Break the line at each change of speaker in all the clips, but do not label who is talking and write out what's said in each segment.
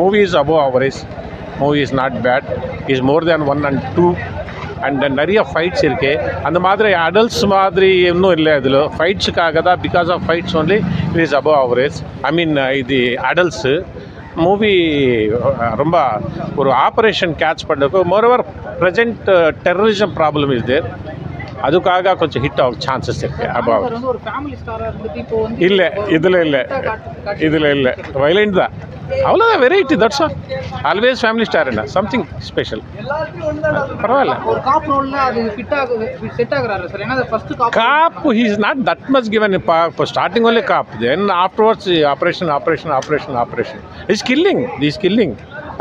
Movie is above average. Movie is not bad. Is more than 1 and 2. And நிறைய fights இருக்குது. அந்த மாதிரி adults மாதிரி இன்னும் இல்லை. இதில் ஃபைட்ஸுக்காக தான், because of fights only it is above average. I mean இது அடல்ட்ஸு மூவி ரொம்ப ஒரு ஆப்ரேஷன் கேட்ச் பண்ணுறதுக்கு moreover present terrorism problem is there. அதுக்காக கொஞ்சம் ஹிட் ஆகும் சான்சஸ் இருக்குது. அபவ் இல்லை, இதில் இல்லை வைலண்ட் தான், அவ்வளோதான். Variety, that's all. Always family star என்ன சம்திங் ஸ்பெஷல். பரவாயில்ல. Cop he is not that much given. இப்போ starting only cop, then afterwards operation. Is killing.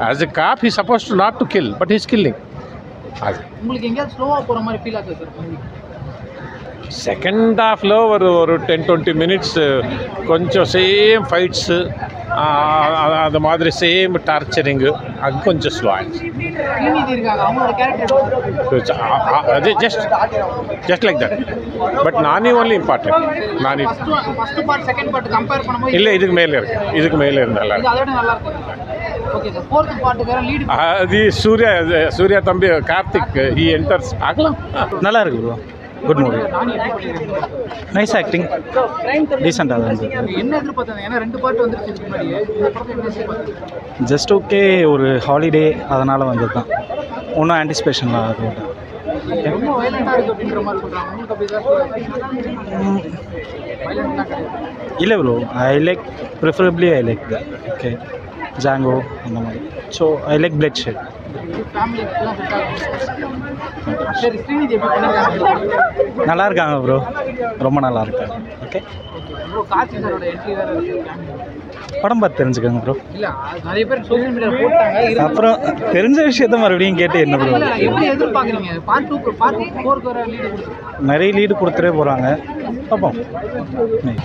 As a cop he suppose to not to kill, but he's killing. அது உங்களுக்கு எங்கேயாவது ஸ்லோவாக போகிற மாதிரி feel ஆகுது சார்? செகண்ட் ஹாஃபில் ஒரு 10-20 மினிட்ஸ் கொஞ்சம் சேம் ஃபைட்ஸு, அது மாதிரி சேம் டார்ச்சரிங்கு, அது கொஞ்சம் ஸ்லோ ஆயிடுச்சு. அது just like that. But Nani only important. Nani இல்லை, இதுக்கு மேலே இருந்தாலும் அது சூர்யா தம்பி கார்த்திக் ஹி என்டர்ஸ் ஆகலாம்.
நல்லா இருக்கு bro. Good movie, nice acting, டீசெண்டாக தான். ஜஸ்ட் ஓகே, ஒரு ஹாலிடே அதனால் வந்தது தான். ஒன்றும் ஆன்டிசிபேஷன்லாம் அது இல்லை bro. I like preferably I like the okay Django அந்த மாதிரி. So I like bloodshed. நல்லா இருக்காங்க ப்ரோ, ரொம்ப நல்லா இருக்காங்க. ஓகே, படம் பார்த்து தெரிஞ்சுக்கோங்க ப்ரோ. அப்புறம் தெரிஞ்ச விஷயத்த மறுபடியும் கேட்டு என்ன ப்ரோ? நிறைய லீடு கொடுத்துட்டே போகிறாங்க, பார்ப்போம்.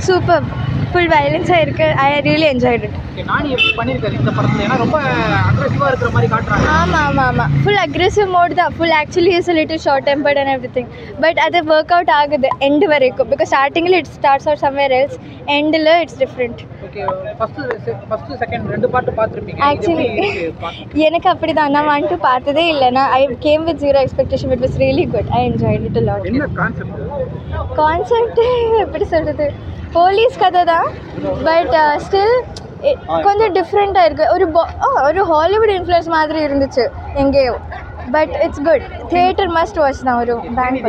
சூப்பர், ஃபுல் வயலன்ஸாக இருக்குது. I really enjoyed it. ஆமாம், ஃபுல் அக்ரெசிவ் மோட் தான். Full actually is little short tempered and every thing. But அது ஒர்க் அவுட் ஆகுது எண்டு வரைக்கும். பிகாஸ் ஸ்டார்டிங்கில் it starts out somewhere else, எண்டில் இட்ஸ் டிஃப்ரெண்ட். ஆக்சுவலி எனக்கு அப்படி தான். நான் 1-2 பார்த்ததே இல்லை. நான் I came with 0 expectation. It was really good. I enjoyed it a lot. Concept எப்படி சொல்கிறது, போலீஸ் கதை தான். பட் ஸ்டில் கொஞ்சம் டிஃப்ரெண்ட்டாக இருக்குது. ஒரு ஹாலிவுட் இன்ஃப்ளூயன்ஸ் மாதிரி இருந்துச்சு எங்கேயோ. But it's good. Theatre must watch தான். ஒரு பேங்க்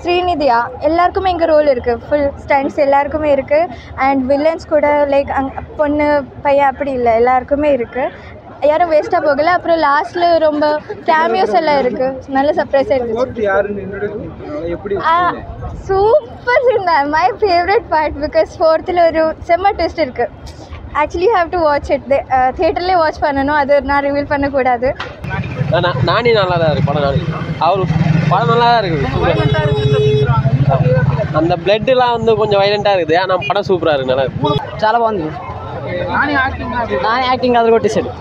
ஸ்ரீநிதியா எல்லாருக்குமே இங்கே ரோல் இருக்குது. ஃபுல் ஸ்டண்ட்ஸ் எல்லாருக்குமே இருக்குது. அண்ட் வில்லன்ஸ் கூட லைக் பொண்ணு பையன் அப்படி இல்லை, எல்லாருக்குமே இருக்குது. யாரும் வேஸ்ட்டாக போகலை. அப்புறம் லாஸ்ட்டில் ரொம்ப கேமியோஸ் எல்லாம் இருக்குது. நல்ல சர்ப்ரைஸாக இருந்துச்சு. சூப்பர் இருந்தா. My favourite part. Because 4th ஒரு செம்ம ட்விஸ்ட் இருக்குது. Actually have to watch it. தியேட்டர்லேயே வாட்ச் பண்ணணும். அது நான் ரிவீல் பண்ணக்கூடாது.
நானி நல்லா தான் இருக்குது படம். படம் நல்லா தான் இருக்குது. அந்த பிளட்லாம் வந்து கொஞ்சம் வைலண்ட்டாக இருக்குது. ஆனால் படம் சூப்பராக இருக்குது. நல்லா இருக்குது. చాలా బాగుంది. నాని యాక్టింగ్ అది కొట్టేసాడు.